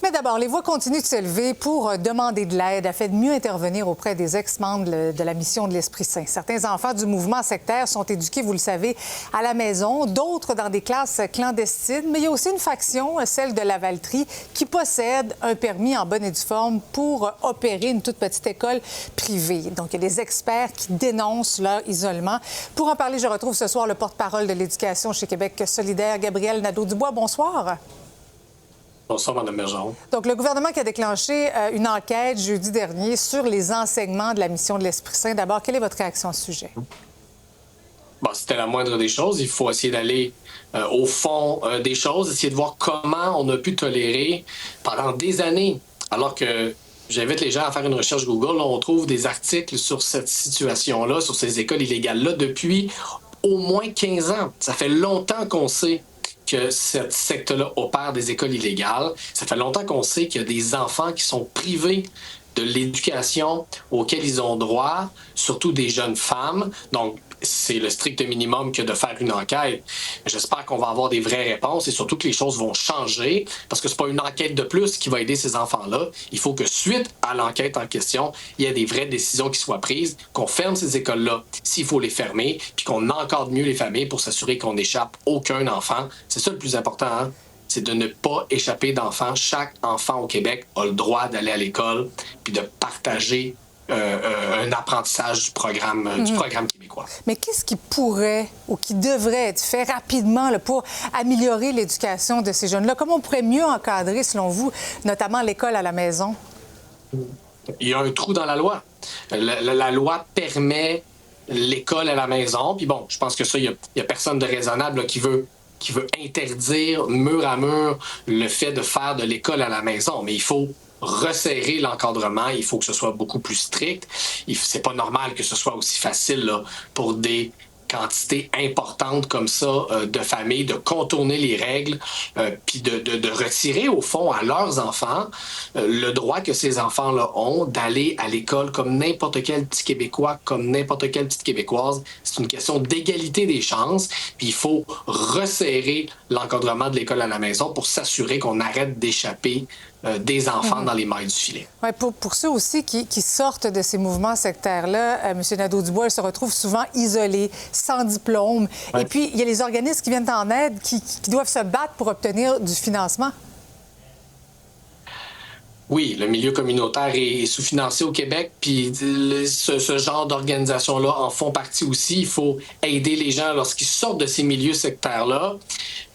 Mais d'abord, les voix continuent de s'élever pour demander de l'aide afin de mieux intervenir auprès des ex-membres de la mission de l'Esprit Saint. Certains enfants du mouvement sectaire sont éduqués, vous le savez, à la maison, d'autres dans des classes clandestines. Mais il y a aussi une faction, celle de la Valtrie, qui possède un permis en bonne et due forme pour opérer une toute petite école privée. Donc, il y a des experts qui dénoncent leur isolement. Pour en parler, je retrouve ce soir le porte-parole de l'éducation chez Québec solidaire, Gabriel Nadeau-Dubois. Bonsoir. Bonsoir, Mme Bergeron. Donc, le gouvernement qui a déclenché une enquête jeudi dernier sur les enseignements de la mission de l'Esprit Saint. D'abord, quelle est votre réaction à ce sujet? Bon, c'était la moindre des choses. Il faut essayer d'aller au fond des choses, essayer de voir comment on a pu tolérer pendant des années, alors que j'invite les gens à faire une recherche Google. Là, on trouve des articles sur cette situation-là, sur ces écoles illégales-là, depuis au moins 15 ans. Ça fait longtemps qu'on sait que cette secte-là opère des écoles illégales. Ça fait longtemps qu'on sait qu'il y a des enfants qui sont privés de l'éducation auquel ils ont droit, surtout des jeunes femmes. Donc, c'est le strict minimum que de faire une enquête. J'espère qu'on va avoir des vraies réponses et surtout que les choses vont changer parce que c'est pas une enquête de plus qui va aider ces enfants-là. Il faut que suite à l'enquête en question, il y ait des vraies décisions qui soient prises, qu'on ferme ces écoles-là s'il faut les fermer, puis qu'on encadre mieux les familles pour s'assurer qu'on n'échappe aucun enfant. C'est ça le plus important, hein? C'est de ne pas échapper d'enfants. Chaque enfant au Québec a le droit d'aller à l'école puis de partager un apprentissage du programme québécois. Mais qu'est-ce qui pourrait ou qui devrait être fait rapidement là, pour améliorer l'éducation de ces jeunes-là? Comment on pourrait mieux encadrer, selon vous, notamment l'école à la maison? Il y a un trou dans la loi. La loi permet l'école à la maison. Puis bon, je pense que ça, il y a personne de raisonnable là, qui veut interdire mur à mur le fait de faire de l'école à la maison. Mais il faut resserrer l'encadrement, il faut que ce soit beaucoup plus strict. C'est pas normal que ce soit aussi facile là, pour des quantités importantes comme ça de familles, de contourner les règles, puis de retirer au fond à leurs enfants le droit que ces enfants-là ont d'aller à l'école comme n'importe quel petit Québécois, comme n'importe quelle petite Québécoise. C'est une question d'égalité des chances, puis il faut resserrer l'encadrement de l'école à la maison pour s'assurer qu'on arrête d'échapper des enfants dans les mailles du filet. Ouais, pour ceux aussi qui sortent de ces mouvements sectaires-là, M. Nadeau-Dubois, ils se retrouvent souvent isolés, sans diplôme. Ouais. Et puis, il y a les organismes qui viennent en aide, qui doivent se battre pour obtenir du financement. Oui, le milieu communautaire est sous-financé au Québec, puis ce genre d'organisations-là en font partie aussi. Il faut aider les gens lorsqu'ils sortent de ces milieux sectaires-là,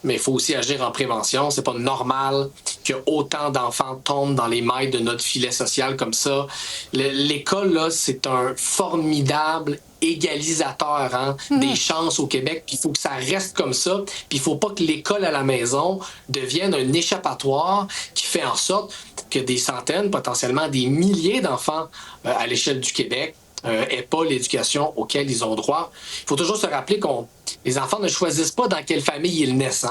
mais il faut aussi agir en prévention. C'est pas normal que autant d'enfants tombent dans les mailles de notre filet social comme ça. L'école, là, c'est un formidable égalisateur des chances au Québec. Puis il faut que ça reste comme ça. Puis il faut pas que l'école à la maison devienne un échappatoire qui fait en sorte que des centaines, potentiellement des milliers d'enfants à l'échelle du Québec n'aient pas l'éducation auquel ils ont droit. Il faut toujours se rappeler que les enfants ne choisissent pas dans quelle famille ils naissent.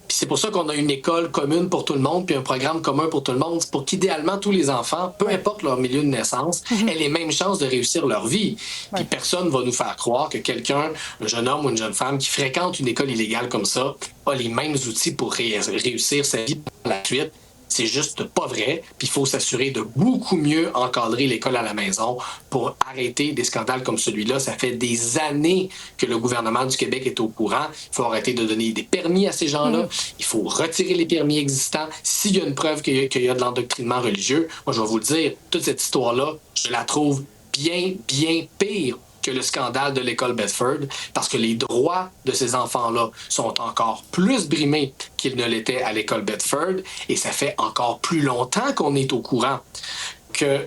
Puis c'est pour ça qu'on a une école commune pour tout le monde, puis un programme commun pour tout le monde. C'est pour qu'idéalement, tous les enfants, peu importe leur milieu de naissance, aient les mêmes chances de réussir leur vie. Puis personne ne va nous faire croire que quelqu'un, un jeune homme ou une jeune femme qui fréquente une école illégale comme ça, a les mêmes outils pour réussir sa vie par la suite. C'est juste pas vrai. Puis il faut s'assurer de beaucoup mieux encadrer l'école à la maison pour arrêter des scandales comme celui-là. Ça fait des années que le gouvernement du Québec est au courant. Il faut arrêter de donner des permis à ces gens-là. Il faut retirer les permis existants. S'il y a une preuve qu'il y a de l'endoctrinement religieux, moi je vais vous le dire, toute cette histoire-là, je la trouve bien pire que le scandale de l'école Bedford, parce que les droits de ces enfants-là sont encore plus brimés qu'ils ne l'étaient à l'école Bedford, et ça fait encore plus longtemps qu'on est au courant que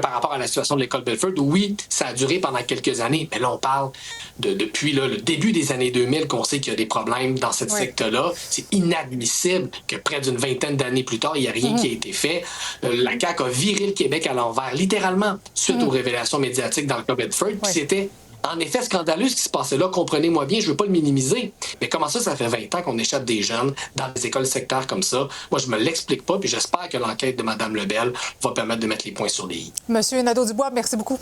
par rapport à la situation de l'école Bedford. Oui, ça a duré pendant quelques années, mais là, on parle depuis le début des années 2000 qu'on sait qu'il y a des problèmes dans cette secte-là. C'est inadmissible que près d'une vingtaine d'années plus tard, il n'y a rien qui a été fait. La CAQ a viré le Québec à l'envers, littéralement, suite aux révélations médiatiques dans le cas Bedford. Puis c'était en effet scandaleux ce qui se passait là. Comprenez-moi bien, je ne veux pas le minimiser. Mais comment ça fait 20 ans qu'on échappe des jeunes dans des écoles sectaires comme ça? Moi, je me l'explique pas, puis j'espère que l'enquête de Mme Lebel va permettre de mettre les points sur les i. Monsieur Nadeau-Dubois, merci beaucoup.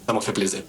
Ça m'a fait plaisir.